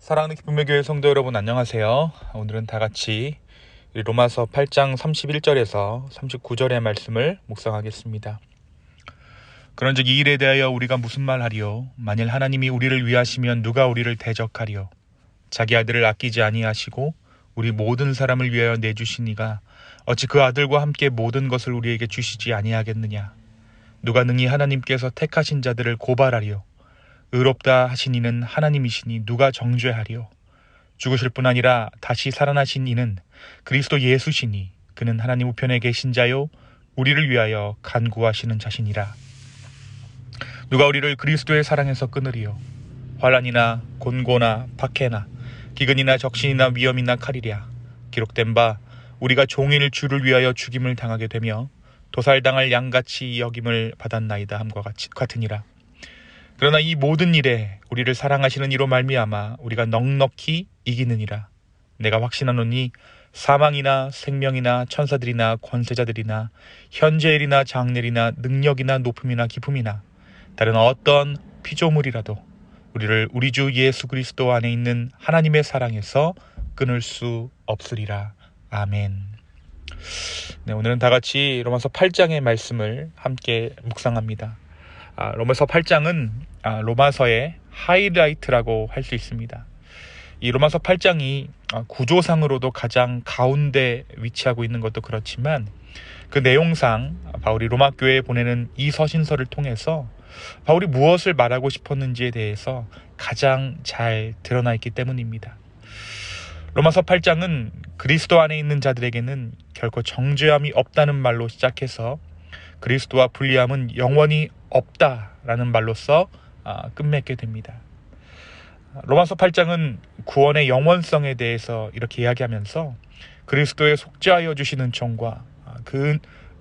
사랑하는 기쁨의 교회 성도 여러분, 안녕하세요. 오늘은 다 같이 로마서 8장 31절에서 39절의 말씀을 묵상하겠습니다. 그런즉 이 일에 대하여 우리가 무슨 말하리요? 만일 하나님이 우리를 위하시면 누가 우리를 대적하리요? 자기 아들을 아끼지 아니하시고 우리 모든 사람을 위하여 내주시니가 어찌 그 아들과 함께 모든 것을 우리에게 주시지 아니하겠느냐? 누가 능히 하나님께서 택하신 자들을 고발하리요? 의롭다 하신 이는 하나님이시니 누가 정죄하리요? 죽으실 뿐 아니라 다시 살아나신 이는 그리스도 예수시니 그는 하나님 우편에 계신 자요 우리를 위하여 간구하시는 자시니라. 누가 우리를 그리스도의 사랑에서 끊으리요? 환난이나 곤고나 박해나 기근이나 적신이나 위험이나 칼이랴. 기록된 바 우리가 종일 주를 위하여 죽임을 당하게 되며 도살당할 양같이 여김을 받았나이다 함과 같으니라. 그러나 이 모든 일에 우리를 사랑하시는 이로 말미암아 우리가 넉넉히 이기느니라. 내가 확신하노니 사망이나 생명이나 천사들이나 권세자들이나 현재일이나 장래일이나 능력이나 높음이나 기품이나 다른 어떤 피조물이라도 우리를 우리 주 예수 그리스도 안에 있는 하나님의 사랑에서 끊을 수 없으리라. 아멘. 네, 오늘은 다 같이 로마서 8장의 말씀을 함께 묵상합니다. 로마서 8장은 로마서의 하이라이트라고 할 수 있습니다. 이 로마서 8장이 구조상으로도 가장 가운데 위치하고 있는 것도 그렇지만 그 내용상 바울이 로마 교회에 보내는 이 서신서를 통해서 바울이 무엇을 말하고 싶었는지에 대해서 가장 잘 드러나 있기 때문입니다. 로마서 8장은 그리스도 안에 있는 자들에게는 결코 정죄함이 없다는 말로 시작해서 그리스도와 분리함은 영원히 없다라는 말로써 끝맺게 됩니다. 로마서 8장은 구원의 영원성에 대해서 이렇게 이야기하면서 그리스도의 속죄하여 주신 은총과 그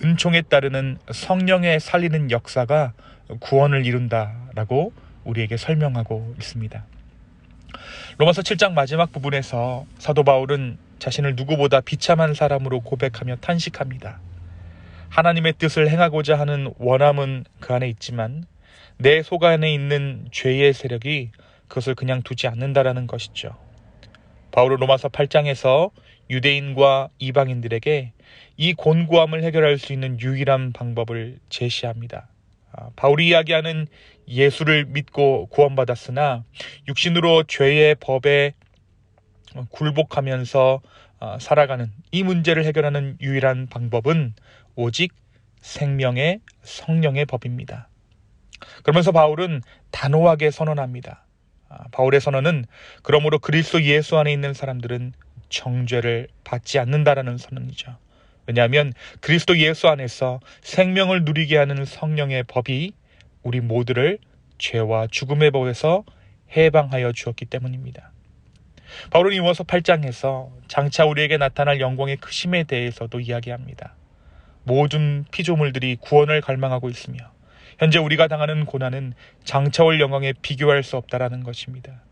은총에 따르는 성령의 살리는 역사가 구원을 이룬다라고 우리에게 설명하고 있습니다. 로마서 7장 마지막 부분에서 사도 바울은 자신을 누구보다 비참한 사람으로 고백하며 탄식합니다. 하나님의 뜻을 행하고자 하는 원함은 그 안에 있지만 내 속 안에 있는 죄의 세력이 그것을 그냥 두지 않는다라는 것이죠. 바울은 로마서 8장에서 유대인과 이방인들에게 이 곤고함을 해결할 수 있는 유일한 방법을 제시합니다. 바울이 이야기하는 예수를 믿고 구원받았으나 육신으로 죄의 법에 굴복하면서 살아가는 이 문제를 해결하는 유일한 방법은 오직 생명의 성령의 법입니다. 그러면서 바울은 단호하게 선언합니다. 바울의 선언은 그러므로 그리스도 예수 안에 있는 사람들은 정죄를 받지 않는다라는 선언이죠. 왜냐하면 그리스도 예수 안에서 생명을 누리게 하는 성령의 법이 우리 모두를 죄와 죽음의 법에서 해방하여 주었기 때문입니다. 바울은 로마서 8장에서 장차 우리에게 나타날 영광의 크심에 대해서도 이야기합니다. 모든 피조물들이 구원을 갈망하고 있으며 현재 우리가 당하는 고난은 장차 올 영광에 비교할 수 없다라는 것입니다.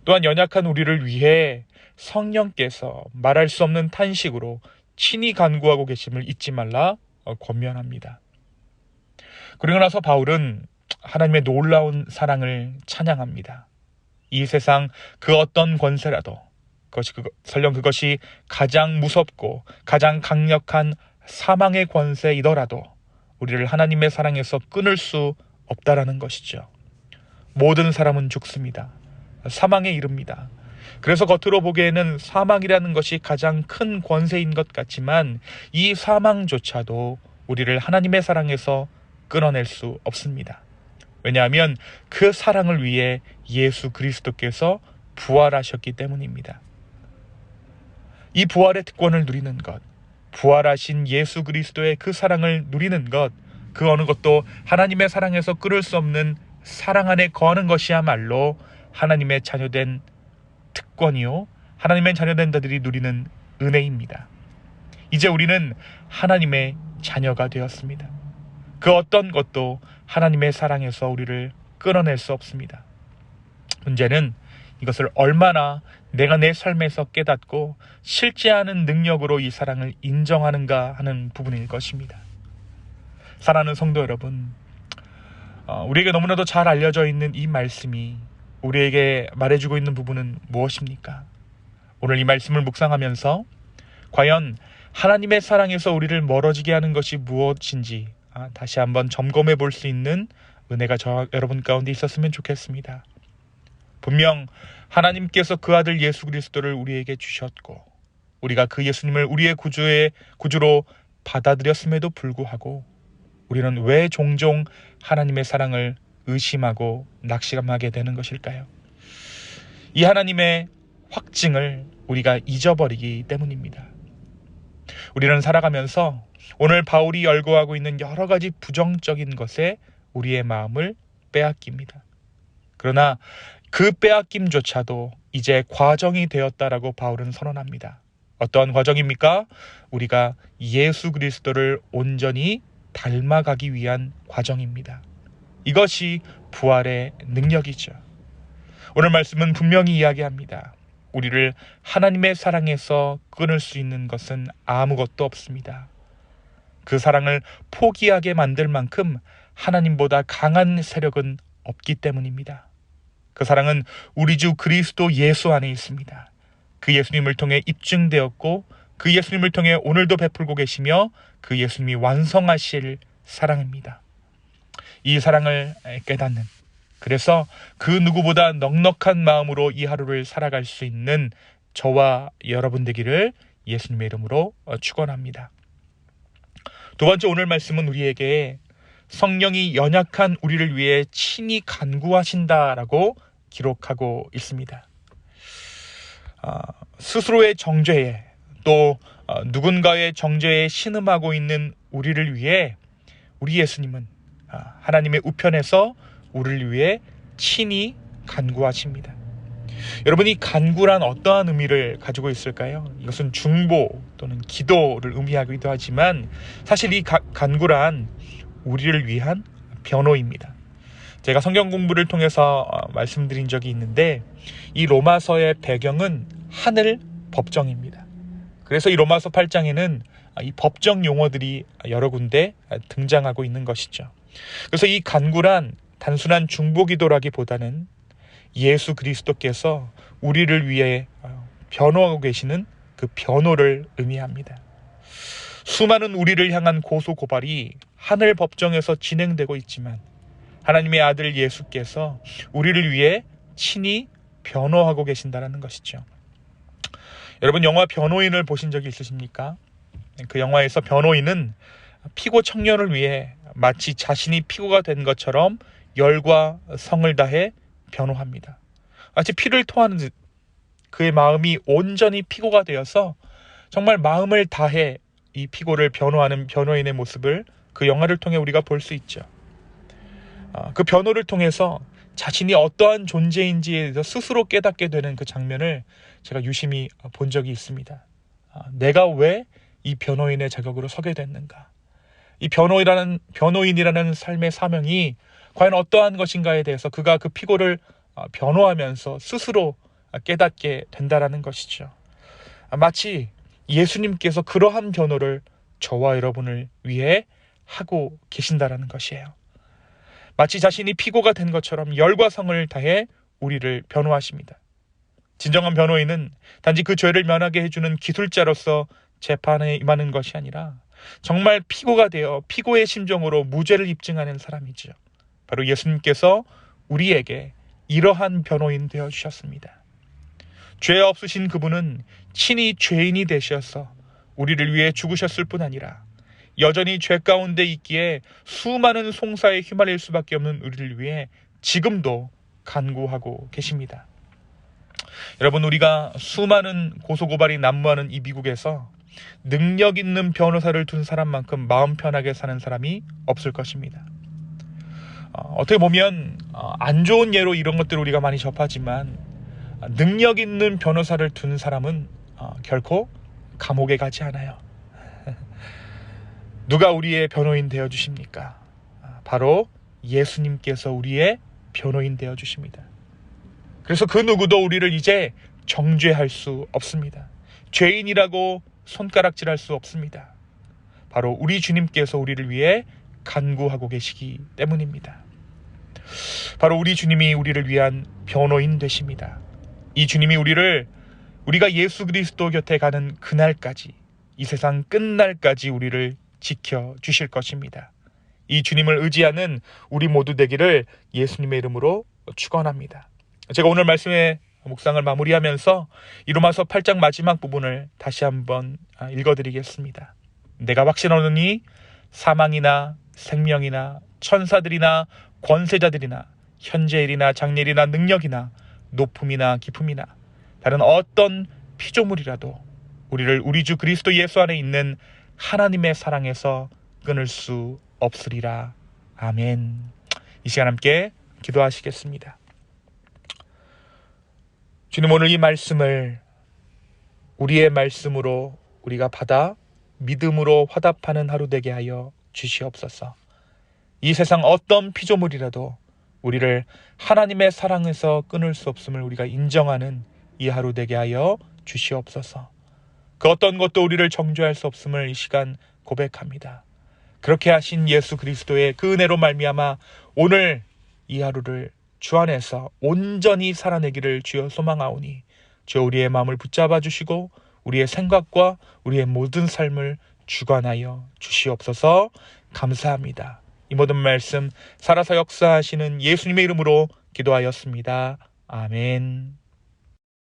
또한 연약한 우리를 위해 성령께서 말할 수 없는 탄식으로 친히 간구하고 계심을 잊지 말라 권면합니다. 그리고 나서 바울은 하나님의 놀라운 사랑을 찬양합니다. 이 세상 그 어떤 권세라도 설령 그것이 가장 무섭고 가장 강력한 사망의 권세이더라도 우리를 하나님의 사랑에서 끊을 수 없다라는 것이죠. 모든 사람은 죽습니다. 사망에 이릅니다. 그래서 겉으로 보기에는 사망이라는 것이 가장 큰 권세인 것 같지만 이 사망조차도 우리를 하나님의 사랑에서 끊어낼 수 없습니다. 왜냐하면 그 사랑을 위해 예수 그리스도께서 부활하셨기 때문입니다. 이 부활의 특권을 누리는 것, 부활하신 예수 그리스도의 그 사랑을 누리는 것, 그 어느 것도 하나님의 사랑에서 끊을 수 없는 사랑 안에 거하는 것이야말로 하나님의 자녀된 특권이요, 하나님의 자녀된 자들이 누리는 은혜입니다. 이제 우리는 하나님의 자녀가 되었습니다. 그 어떤 것도 하나님의 사랑에서 우리를 끊어낼 수 없습니다. 문제는 이것을 얼마나 내가 내 삶에서 깨닫고 실제하는 능력으로 이 사랑을 인정하는가 하는 부분일 것입니다. 사랑하는 성도 여러분, 우리에게 너무나도 잘 알려져 있는 이 말씀이 우리에게 말해주고 있는 부분은 무엇입니까? 오늘 이 말씀을 묵상하면서 과연 하나님의 사랑에서 우리를 멀어지게 하는 것이 무엇인지 다시 한번 점검해 볼 수 있는 은혜가 여러분 가운데 있었으면 좋겠습니다. 분명 하나님께서 그 아들 예수 그리스도를 우리에게 주셨고 우리가 그 예수님을 우리의 구주로 받아들였음에도 불구하고 우리는 왜 종종 하나님의 사랑을 의심하고 낙심하게 되는 것일까요? 이 하나님의 확증을 우리가 잊어버리기 때문입니다. 우리는 살아가면서 오늘 바울이 열거하고 있는 여러 가지 부정적인 것에 우리의 마음을 빼앗깁니다. 그러나 그 빼앗김조차도 이제 과정이 되었다라고 바울은 선언합니다. 어떠한 과정입니까? 우리가 예수 그리스도를 온전히 닮아가기 위한 과정입니다. 이것이 부활의 능력이죠. 오늘 말씀은 분명히 이야기합니다. 우리를 하나님의 사랑에서 끊을 수 있는 것은 아무것도 없습니다. 그 사랑을 포기하게 만들 만큼 하나님보다 강한 세력은 없기 때문입니다. 그 사랑은 우리 주 그리스도 예수 안에 있습니다. 그 예수님을 통해 입증되었고 그 예수님을 통해 오늘도 베풀고 계시며 그 예수님이 완성하실 사랑입니다. 이 사랑을 깨닫는, 그래서 그 누구보다 넉넉한 마음으로 이 하루를 살아갈 수 있는 저와 여러분 되기를 예수님의 이름으로 축원합니다. 두 번째, 오늘 말씀은 우리에게 성령이 연약한 우리를 위해 친히 간구하신다라고 기록하고 있습니다. 스스로의 정죄에 또 누군가의 정죄에 신음하고 있는 우리를 위해 우리 예수님은 하나님의 우편에서 우리를 위해 친히 간구하십니다. 여러분, 이 간구란 어떠한 의미를 가지고 있을까요? 이것은 중보 또는 기도를 의미하기도 하지만 사실 이 간구란 우리를 위한 변호입니다. 제가 성경 공부를 통해서 말씀드린 적이 있는데 이 로마서의 배경은 하늘 법정입니다. 그래서 이 로마서 8장에는 이 법정 용어들이 여러 군데 등장하고 있는 것이죠. 그래서 이 간구란 단순한 중보기도라기보다는 예수 그리스도께서 우리를 위해 변호하고 계시는 그 변호를 의미합니다. 수많은 우리를 향한 고소 고발이 하늘 법정에서 진행되고 있지만 하나님의 아들 예수께서 우리를 위해 친히 변호하고 계신다는 것이죠. 여러분, 영화 변호인을 보신 적이 있으십니까? 그 영화에서 변호인은 피고 청년을 위해 마치 자신이 피고가 된 것처럼 열과 성을 다해 변호합니다. 마치 피를 토하는 듯 그의 마음이 온전히 피고가 되어서 정말 마음을 다해 이 피고를 변호하는 변호인의 모습을 그 영화를 통해 우리가 볼 수 있죠. 그 변호를 통해서 자신이 어떠한 존재인지에 대해서 스스로 깨닫게 되는 그 장면을 제가 유심히 본 적이 있습니다. 내가 왜 이 변호인의 자격으로 서게 됐는가? 이 변호인이라는 삶의 사명이 과연 어떠한 것인가에 대해서 그가 그 피고를 변호하면서 스스로 깨닫게 된다라는 것이죠. 마치 예수님께서 그러한 변호를 저와 여러분을 위해 하고 계신다라는 것이에요. 마치 자신이 피고가 된 것처럼 열과 성을 다해 우리를 변호하십니다. 진정한 변호인은 단지 그 죄를 면하게 해주는 기술자로서 재판에 임하는 것이 아니라 정말 피고가 되어 피고의 심정으로 무죄를 입증하는 사람이죠. 바로 예수님께서 우리에게 이러한 변호인 되어주셨습니다. 죄 없으신 그분은 친히 죄인이 되셔서 우리를 위해 죽으셨을 뿐 아니라 여전히 죄 가운데 있기에 수많은 송사에 휘말릴 수밖에 없는 우리를 위해 지금도 간구하고 계십니다. 여러분, 우리가 수많은 고소고발이 난무하는 이 미국에서 능력 있는 변호사를 둔 사람만큼 마음 편하게 사는 사람이 없을 것입니다. 어떻게 보면 안 좋은 예로 이런 것들을 우리가 많이 접하지만 능력 있는 변호사를 둔 사람은 결코 감옥에 가지 않아요. 누가 우리의 변호인 되어주십니까? 바로 예수님께서 우리의 변호인 되어주십니다. 그래서 그 누구도 우리를 이제 정죄할 수 없습니다. 죄인이라고 손가락질할 수 없습니다. 바로 우리 주님께서 우리를 위해 간구하고 계시기 때문입니다. 바로 우리 주님이 우리를 위한 변호인 되십니다. 이 주님이 우리가 예수 그리스도 곁에 가는 그날까지, 이 세상 끝날까지 우리를 지켜주실 것입니다. 이 주님을 의지하는 우리 모두 되기를 예수님의 이름으로 축원합니다. 제가 오늘 말씀의 묵상을 마무리하면서 이 로마서 8장 마지막 부분을 다시 한번 읽어드리겠습니다. 내가 확신하노니 사망이나 생명이나 천사들이나 권세자들이나 현재일이나 장래일이나 능력이나 높음이나 깊음이나 다른 어떤 피조물이라도 우리를 우리 주 그리스도 예수 안에 있는 하나님의 사랑에서 끊을 수 없으리라. 아멘. 이 시간 함께 기도하시겠습니다. 주님, 오늘 이 말씀을 우리의 말씀으로 우리가 받아 믿음으로 화답하는 하루 되게 하여 주시옵소서. 이 세상 어떤 피조물이라도 우리를 하나님의 사랑에서 끊을 수 없음을 우리가 인정하는 이 하루 되게 하여 주시옵소서. 그 어떤 것도 우리를 정죄할 수 없음을 이 시간 고백합니다. 그렇게 하신 예수 그리스도의 그 은혜로 말미암아 오늘 이 하루를 주 안에서 온전히 살아내기를 주여 소망하오니 주여 우리의 마음을 붙잡아 주시고 우리의 생각과 우리의 모든 삶을 주관하여 주시옵소서. 감사합니다. 이 모든 말씀 살아서 역사하시는 예수님의 이름으로 기도하였습니다. 아멘.